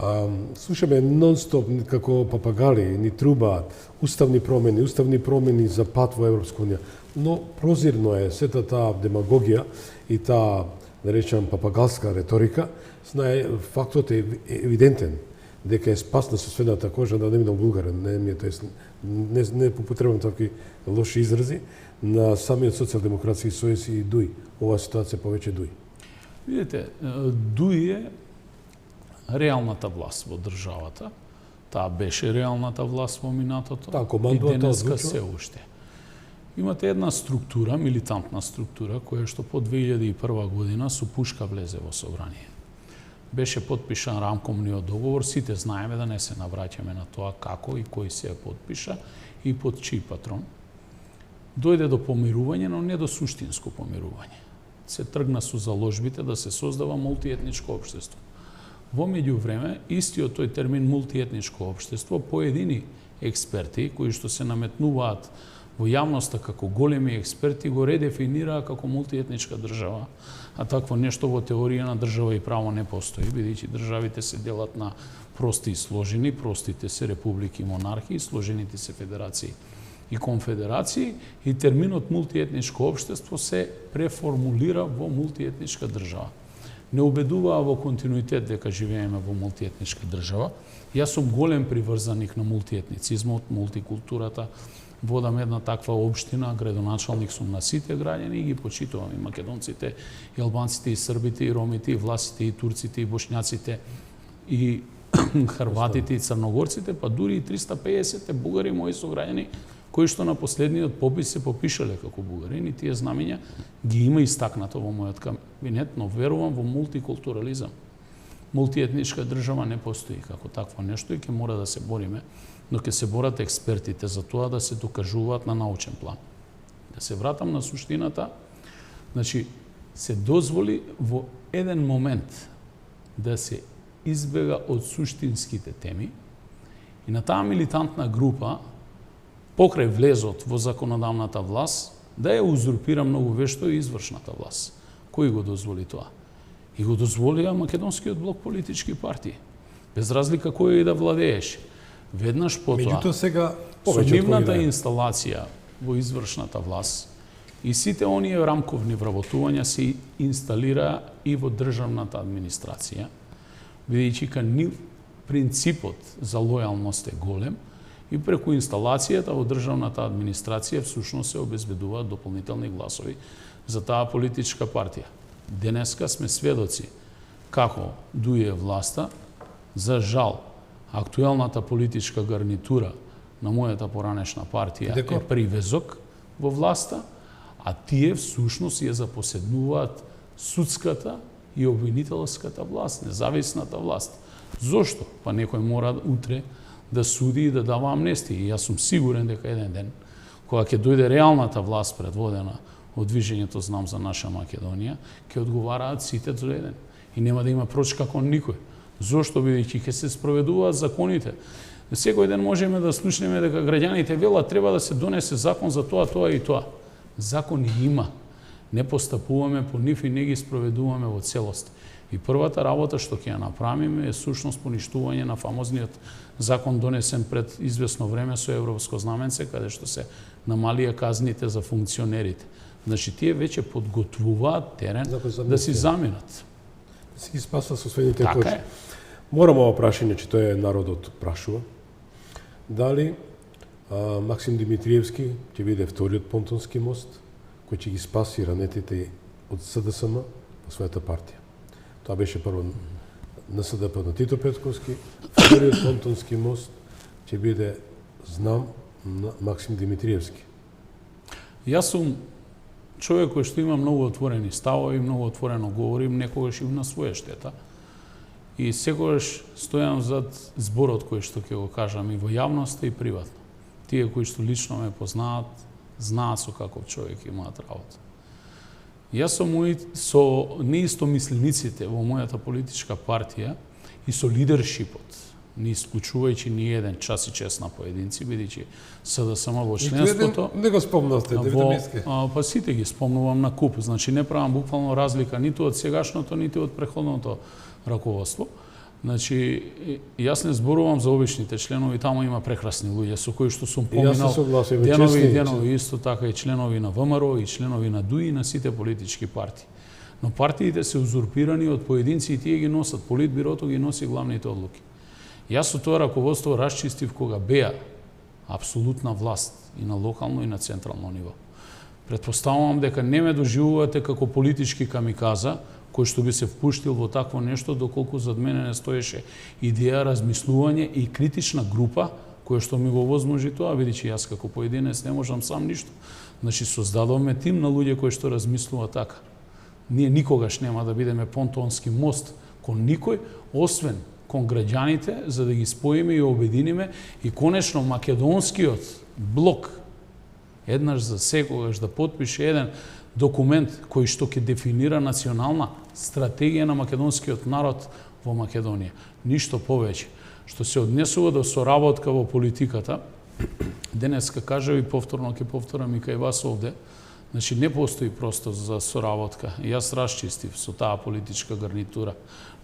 Слушаме нон-стоп како папагали, ни трубаат уставни промени за пат во Европска унија. Но прозирно е сета таа демагогија и таа, да речам, папагалска реторика. Знае, фактот е евидентен дека е спасна со сведната кожа, да не бидам вулгарен, не попотребам такви лоши изрази, на самиот социјалдемократски сојуз и ДУИ. Оваа ситуација повеќе ДУИ. Видите, ДУИ е реалната власт во државата. Таа беше реалната власт во минатото и денеска се уште. Имате една структура, милитантна структура, која што по 2001 година со пушка влезе во собрание. Беше подпишан рамковниот договор, сите знаеме, да не се навраќаме на тоа како и кој се подпиша и под чиј патрон. Дојде до помирување, но не до суштинско помирување. Се тргна со заложбите да се создава мултиетничко општество. Во меѓувреме, истиот тој термин мултиетничко општество, поедини експерти кои што се наметнуваат во јавноста како големи експерти го редефинираа како мултиетничка држава, а такво нешто во теорија на држава и право не постои, бидејќи државите се делат на прости и сложени, простите се републики и монархии, сложените се федерации и конфедерации, и терминот мултиетничко општество се преформулира во мултиетничка држава. Не убедуваа во континуитет дека живееме во мултиетничка држава. Јас сум голем приврзаник на мултиетницизмот, мултикултурата. Водам една таква општина, градоначалник сум на сите граѓани и ги почитувам и македонците, и албанците, и србите, и ромите, и власите, и турците, и бошњаците, и хрватите, и црногорците, па дури и 350 бугари мои сограѓани кои што на последниот попис се попишале како бугари, и тие знамења ги има истакнато во мојот кабинет, но верувам во мултикултурализам. Мултиетничка држава не постои како такво нешто и ќе мора да се бориме, но ќе се борат експертите за тоа да се докажуваат на научен план. Да се вратам на суштината, значи се дозволи во еден момент да се избега од суштинските теми и на таа милитантна група покрај влезот во законодавната власт да ја узурпира многу вешто и извршната власт. Кој го дозволи тоа? И го дозволија македонскиот блок политички партии, без разлика кој и да владееше. Веднаш потоа, Меѓутоа сега со нивната инсталација во извршната власт и сите оние рамковни вработувања се инсталираа и во државната администрација, бидејќи кај нив принципот за лојалност е голем и преку инсталацијата во државната администрација всушност се обезбедуваат дополнителни гласови за таа политичка партија. Денеска сме сведоци како дуе власта. За жал, актуелната политичка гарнитура на мојата поранешна партија е привезок во власта, а тие всушност ја запоседнуваат судската и обвинителската власт, независната власт. Зошто? Па некој мора утре да суди и да дава амнестија. И јас сум сигурен дека еден ден, кога ќе дојде реалната власт предводена од движењето Знам за наша Македонија, ќе одговараат сите до еден. И нема да има прочка кон никој. Зошто? Бидејќи ќе се спроведуваат законите. Секој ден можеме да слушнеме дека граѓаните велат треба да се донесе закон за тоа, тоа и тоа. Закони има. Не постапуваме по нив и не ги спроведуваме во целост. И првата работа што ќе ја направиме е сушност поништување на фамозниот закон донесен пред известно време со европско знаменце, каде што се намалија казните за функционерите. Значи, тие веќе подготвуваат терен да си заминат. Да си ги спасва со своите Така кочи. е. Морам ова прашање, че тоа е народот прашува. Дали Максим Димитриевски ќе биде вториот понтонски мост, кој ќе ги спаси ранетите од СДСМ во својата партија. Тоа беше прво НСДП на Тито Петковски, вториот понтонски мост ќе биде Знам на Максим Димитриевски. Јас сум човек кој што има многу отворени ставови, многу отворено говорим, некогаш и на своја штета. И секогаш стојам зад зборот кој што ќе го кажам и во јавноста и приватно. Тие кои што лично ме познаат, знаат со каков човек имаат работа. Јас сум со неистомислениците во мојата политичка партија и со лидершипот, не исклучувајќи ни еден час и час на поединци, бидејќи СДСМ во членството... Не го спомнавте, Па сите ги спомнувам на куп, значи не правам буквално разлика ниту од сегашното, ниту од претходното раководство. Значи, јас не зборувам за обичните членови, таму има прекрасни луѓе со кои што сум поминал денови и денови, исто така и членови на ВМРО, и членови на ДУИ, и на сите политички партии. Но партиите се узурпирани од поединци и тие ги носат, политбирото ги носи главните одлуки. Јас со тоа раководство расчистив кога беа апсолутна власт и на локално и на централно ниво. Претпоставувам дека не ме доживувате како политички камиказа, кој што би се впуштил во такво нешто, доколку зад мене не стоеше идеја, размислување и критична група кој што ми го возможи тоа, бидејќи јас како поединец не можам сам ништо. Значи, создадовме тим на луѓе кои што размислуваат така. Ние никогаш нема да бидеме понтонски мост кон никој, освен кон граѓаните, за да ги споиме и обединиме и конечно македонскиот блок еднаш за секогаш да потпише еден документ кој што ќе дефинира национална стратегија на македонскиот народ во Македонија. Ништо повеќе. Што се однесува до соработка во политиката, денеска кажав и повторно ќе повторам и кај вас овде, значи не постои простор за соработка. Јас расчистив со таа политичка гарнитура.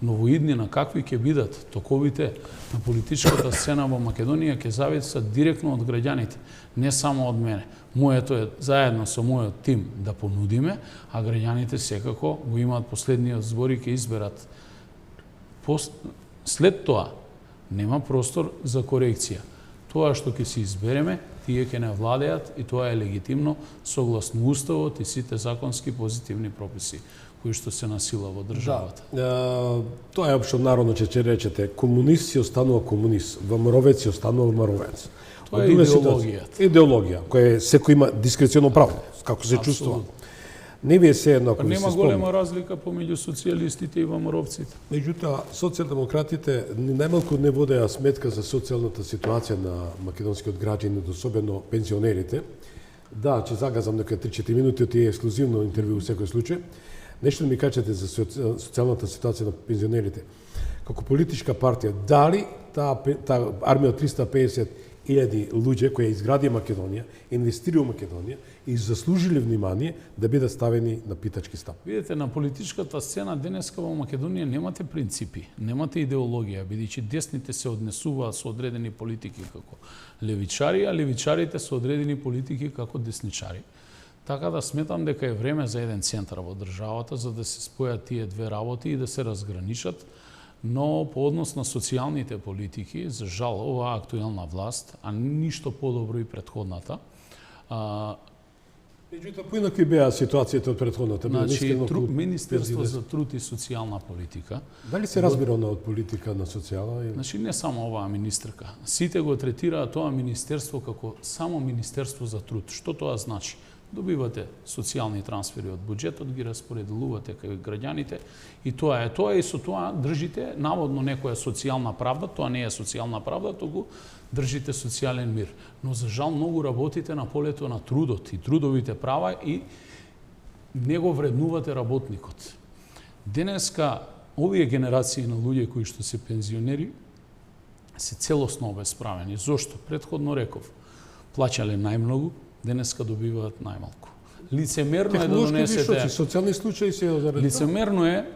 Но во иднина какви ќе бидат токовите на политичката сцена во Македонија ќе зависат директно од граѓаните, не само од мене. Моето е заедно со мојот тим да понудиме, а граѓаните секако го имаат последниот збор и ќе изберат. След тоа нема простор за корекција. Тоа што ќе се избереме, тие ќе не владеат и тоа е легитимно согласно уставот и сите законски позитивни прописи кои што се насила во државата. Да, тоа е општо народно ќе речете, комунист си останува комунист, ВМРО-вец си останува ВМРО-вец. Тоа е идеологијата. Идеологија, која секој има дискреционо право, како се чувствува. Не ви е се едно ако ви се Нема спомни. голема разлика помеѓу социјалистите и ВМРО-вците. Меѓутоа, социјалдемократите најмалку не водеа сметка за социјалната ситуација на македонскиот граѓани, особено пензионерите. Да, ќе загазам нека 3-4 минути од тие ексклузивно интервју во секој случај. Нешто ми кажете за социјалната ситуација на пензионерите. Како политичка партија, дали таа армија од 350.000 луѓе кои изгради Македонија, инвестира во Македонија и заслужили внимание да бидат ставени на питачки стап? Видете, на политичката сцена денеска во Македонија немате принципи, немате идеологија, бидејќи десните се однесуваат со одредени политики како левичари, а левичарите со одредени политики како десничари. Така да сметам дека е време за еден центар во државата за да се спојат тие две работи и да се разграничат, но по однос на социјалните политики, за жал, оваа актуелна власт, а ништо подобро и претходната, Меѓутоа, поинакви беа ситуацијата од претходната? Значи, Министерство за труд и социјална политика. Дали се разбира она од политика на социјала? Значи, не само оваа министерка. Сите го третираат тоа министерство како само Министерство за труд. Што тоа значи? Добивате социјални трансфери од буџетот, ги распоределувате кај граѓаните и тоа е тоа и со тоа држите наводно некоја социјална правда, тоа не е социјална правда, туку држите социјален мир. Но за жал многу работите на полето на трудот и трудовите права и не го вреднувате работникот. Денеска овие генерации на луѓе кои што се пензионери се целосно обесправени. Зошто? Претходно реков, плаќале најмногу, денеска добиваат најмалку. Лицемерно е да донесете социјални случаи се заради. Лицемерно е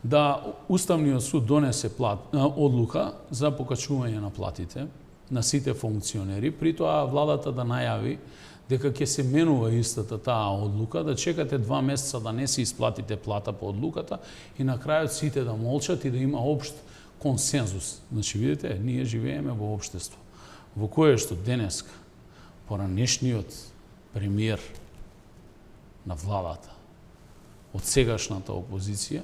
да Уставниот суд донесе одлука за покачување на платите на сите функционери, при тоа владата да најави дека ќе се менува истата таа одлука, да чекате 2 месеца да не се исплатите плата по одлуката и на крајот сите да молчат и да има општ консензус. Значи, видите, ние живееме во општество во кое што денеска поранешниот премиер на владата од сегашната опозиција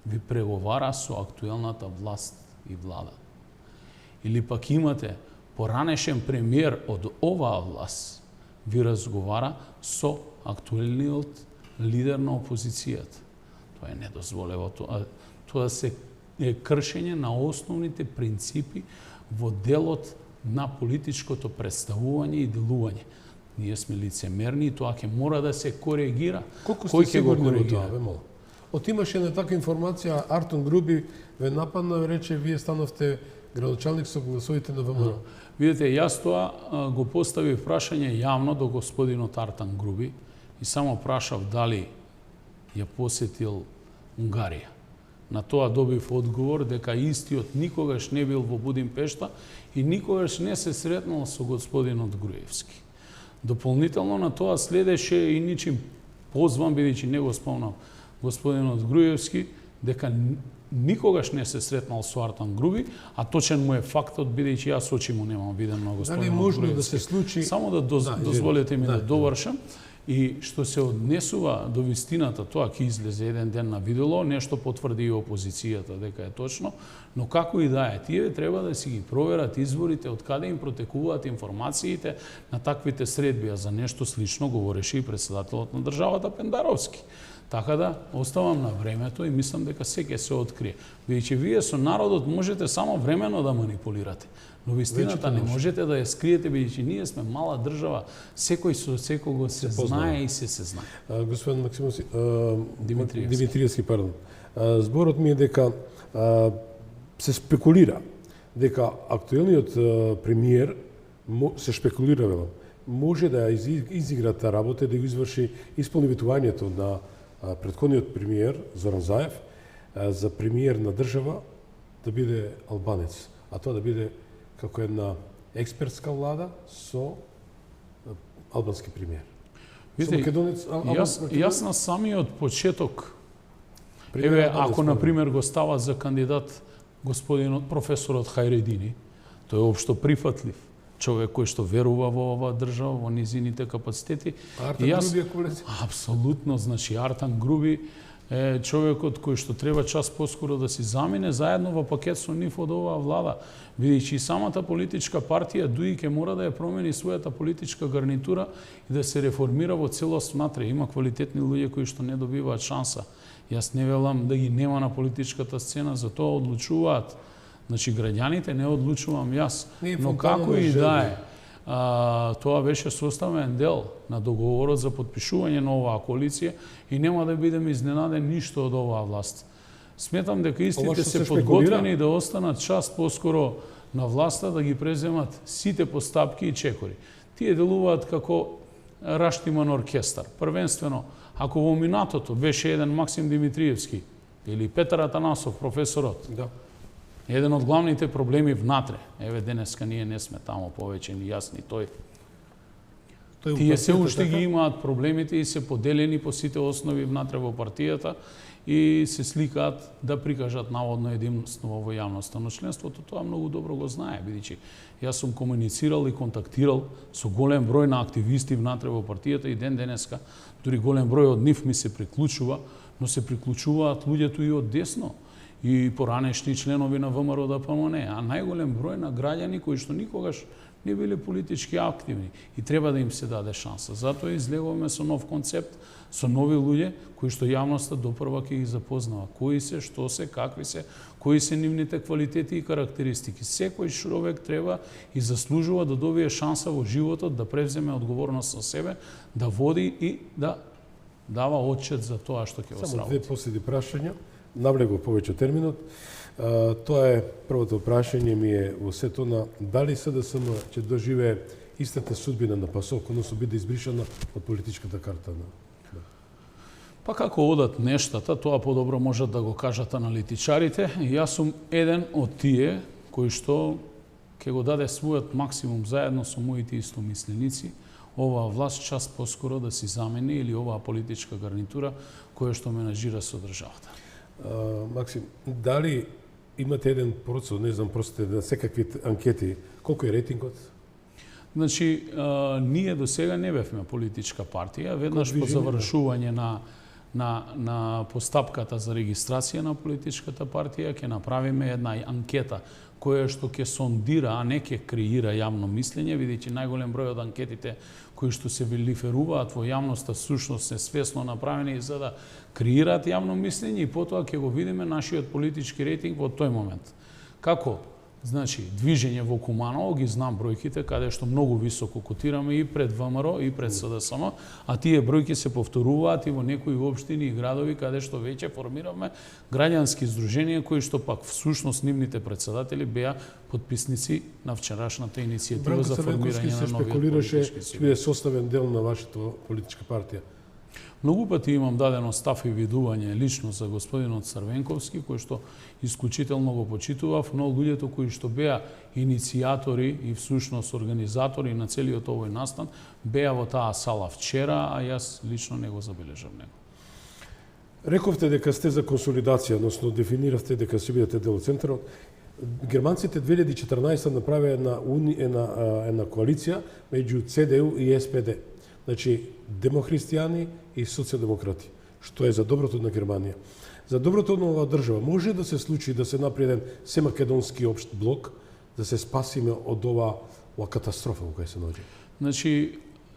ви преговара со актуелната власт и влада. Или пак имате поранешен премиер од оваа власт ви разговара со актуелниот лидер на опозицијата. Тоа е недозволево. Тоа се е кршење на основните принципи во делот на политичкото представување и делување. Ние сме лицемерни и тоа ќе мора да се коригира. Колку Кој сте ќе го сигурни во коригира? тоа, бе, молам? Отимаше на таква информација, Артон Груби ве нападна и рече, вие станавте градоначалник со гласовите на ВМРО. Видите, јас тоа го поставив прашање јавно до господинот Артан Груби и само прашав дали ја посетил Унгарија. На тоа добив одговор дека истиот никогаш не бил во Будимпешта и никогаш не се сретнал со господинот Груевски. Дополнително на тоа следеше и ничим позван, бидејќи не го спомнам господинот Груевски, дека никогаш не се сретнал со Артан Груби, а точен му е фактот, бидејќи јас очи му немам виден на господинот Груевски. Дали е можно да се случи? Само да дозволите ми да довршам. И што се однесува до вистината, тоа ќе излезе еден ден на видело, нешто потврди и опозицијата дека е точно, но како и да е, тие треба да си ги проверат изворите, од каде им протекуваат информациите на таквите средби, а за нешто слично говореше и председателот на државата Пендаровски. Така да, оставам на времето и мислам дека ќе се открие. Бидејќи вие со народот можете само времено да манипулирате, но вистината не можете да ја скриете, бидејќи ние сме мала држава, секој со секого се знае и се знае. Господин Максимовски, Димитриевски, пардон. Зборот ми е дека се спекулира дека актуелниот премиер се шпекулира, велам, може да изигра таа работа, да го изврши, исполни ветувањето на претходниот премиер Зоран Заев за премиер на држава да биде албанец, а тоа да биде како една експертска влада со албански премиер. Видите, јас на самиот почеток, еве, ако на пример го става за кандидат господинот професорот Хајредини, тој е општо прифатлив човек кој што верува во оваа држава, во низините капацитети. Артан Груби е колец? Апсолутно, значи Артан Груби е човекот кој што треба час поскоро да си замине заедно во пакет со нив од оваа влада, бидејќи самата политичка партија дуи ќе мора да ја промени својата политичка гарнитура и да се реформира во целост внатре. Има квалитетни луѓе кои што не добиваат шанса. Јас не велам да ги нема на политичката сцена, за тоа одлучуваат. Значи, граѓаните не одлучувам јас, но како и да е, тоа беше составен дел на договорот за подпишување на оваа коалиција и нема да бидем изненаден ништо од оваа власт. Сметам дека истите се подготвени да останат час поскоро на власта, да ги преземат сите постапки и чекори. Тие делуваат како раштиман оркестар. Првенствено, ако во минатото беше еден Максим Димитриевски или Петар Атанасов, професорот, еден од главните проблеми внатре, еве денеска ние не сме тамо повеќе ни јас ни тој. Тие се уште ги имаат проблемите и се поделени по сите основи внатре во партијата и се сликаат да прикажат наводно единство во јавноста. Но членството тоа многу добро го знае, бидејќи јас сум комуницирал и контактирал со голем број на активисти внатре во партијата и ден денеска дури голем број од нив ми се приклучува, но се приклучуваат луѓето и од десно и поранешни членови на ВМРО ДПМН, а најголем број на граѓани кои што никогаш не биле политички активни и треба да им се даде шанса. Затоа излегуваме со нов концепт, со нови луѓе кои што јавноста допрва ќе ги запознава. Кои се, што се, какви се, кои се нивните квалитети и карактеристики. Секој човек треба и заслужува да добие шанса во животот, да превземе одговорност на себе, да води и да дава отчет за тоа што ќе го сработи. Само две последни прашања. Навлего повеќе терминот. Тоа е првото прашање ми е во сето на дали СДСМ ќе доживее истата судбина на ПАСОК, односно биде избришана од политичката карта на. Па како одат нештата, тоа подобро можат да го кажат аналитичарите. Јас сум еден од тие кои што ќе го даде својот максимум заедно со моите истомисленици оваа власт час поскоро да си замени или оваа политичка гарнитура која што менаџира со државата. Максим, дали имате еден процес, не знам, простите, на секакви анкети, колку е рейтингот? Значи, ние до сега не бевме политичка партија, веднаш по завршување на постапката за регистрација на политичката партија ќе направиме една анкета која што ќе сондира, а не ќе креира јавно мислење, бидејќи најголем број од анкетите кои што се велиферуваат во јавноста всушност се свесно направени за да креираат јавно мислење и потоа ќе го видиме нашиот политички рейтинг во тој момент. Како? Значи, движење во Куманово, ги знам бројките, каде што многу високо котираме и пред ВМРО и пред СДСМ, а тие бројки се повторуваат и во некои општини и градови каде што веќе формираме граѓански здруженија кои што пак всушност нивните председатели беа подписници на вчерашната иницијатива за формирање на новиот политички сили. Биде составен дел на вашата политичка партија. Многу пати имам дадено став и видување лично за господинот Црвенковски, кој што исклучително го почитував, но луѓето кои што беа иницијатори и всушност организатори на целиот овој настан, беа во таа сала вчера, а јас лично не го забележав него. Рековте дека сте за консолидација, односно дефиниравте дека ќе бидете дел од центарот. Германците 2014 направија една коалиција меѓу ЦДУ и СПД. Значи, демохристијани и социјалдемократи, што е за доброто на Германија. За доброто на оваа држава може да се случи да се направи еден семакедонски општ блок, да се спасиме од ова катастрофа во која се наоѓа. Значи,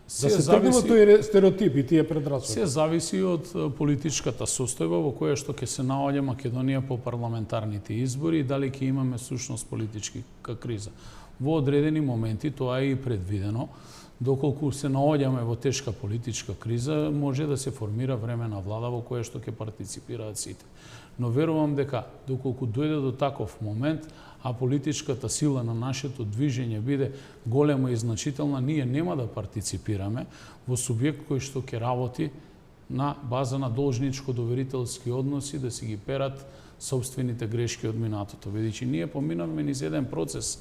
Да се тргнува тој стереотип и тие предрасуди. Се зависи од политичката состојба во која што ќе се наоѓа Македонија по парламентарните избори и дали ќе имаме сушност политичка криза. Во одредени моменти тоа е и предвидено. Доколку се наоѓаме во тешка политичка криза, може да се формира времена влада во која што ќе партиципираат сите. Но верувам дека доколку дојде до таков момент, а политичката сила на нашето движење биде голема и значителна, ние нема да партиципираме во субјект кој што ќе работи на база на должничко-доверителски односи да си ги перат собствените грешки од минатото. Бидејќи ние поминавме низ еден процес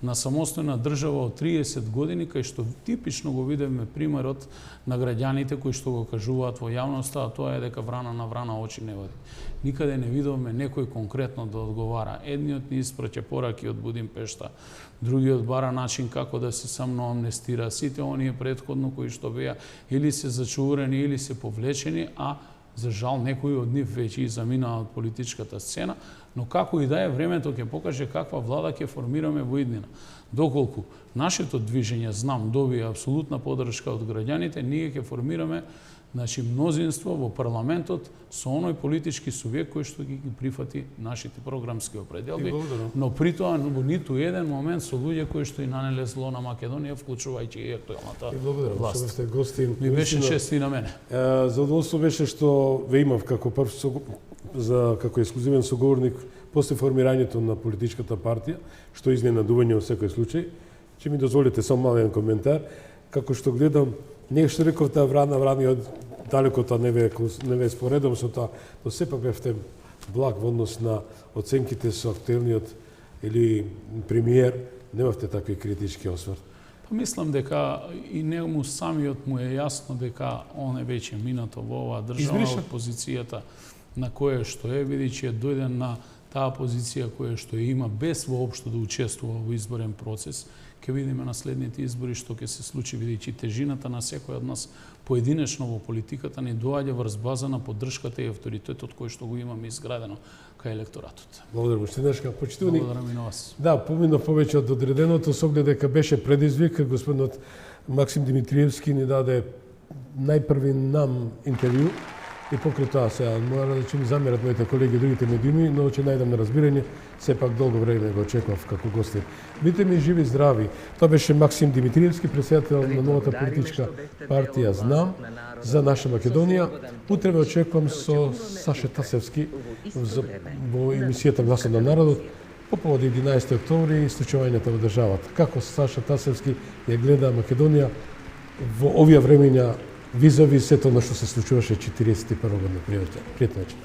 на самостојна држава од 30 години, кај што типично го видевме примерот на граѓаните кои што го кажуваат во јавноста, а тоа е дека врана на врана очи не води. Никаде не видовме некој конкретно да одговара. Едниот ни испраќа пораки од Будимпешта, другиот бара начин како да се самоамнестира. Сите оние претходно кои што беа или се зачурени или се повлечени, а за жал некои од нив веќе и заминаа од политичката сцена, но како и да е, времето ќе покаже каква влада ќе формираме во иднина. Доколку нашето движење, знам, добија апсолутна поддршка од граѓаните, ние ќе формираме мнозинство во парламентот со оној политички субјект кој што ги прифати нашите програмски определби, но при тоа во ниту еден момент со луѓе кои што и нанеле зло на Македонија, вклучувајќи и актуелната власт. Сте гостин. Ми беше чест и на мене. Задоволство беше што ве имав како прв како ексклузивен соговорник после формирањето на политичката партија, што изненадување во секој случај. Ќе ми дозволите само мален коментар, како што гледам, не што реков таа врани од далекото не ве споредам со тоа, но сепак бевте благ во однос на оценките со актуелниот или премиер, немавте такви критички осврт. Па мислам дека и нему самиот му е јасно дека он е веќе минато во оваа држава од позицијата на која што е, бидејќи е дојден на таа позиција која што има без воопшто да учествува во изборен процес. Ќе видиме на следните избори што ќе се случи, бидејќи тежината на секој од нас поединечно во политиката ни доаѓа врз база на поддршката и авторитетот кој што го имаме изградено кај електоратот. Благодарам уште еднашка. Почитувани. Благодарам и на вас. Да, поминав повеќе од одреденото, со оглед дека беше предизвик. Господинот Максим Димитриевски ни даде најпрви нам интервју и покрај тоа сега мора да ќе ми замерат моите колеги другите медиуми, но ќе најдам на разбирање, сепак долго време го очекував како гостин. Бите ми живи здрави. Тоа беше Максим Димитриевски, председател на новата политичка партија Знам за наша Македонија. Утре ве очекувам со Саша Тасевски во емисијата Гласот на народот по повод 11 октомври и случувањата во државата. Како Саша Тасевски ја гледа Македонија во овие времења визави сето на што се случуваше 41 година. Пријатно вечер.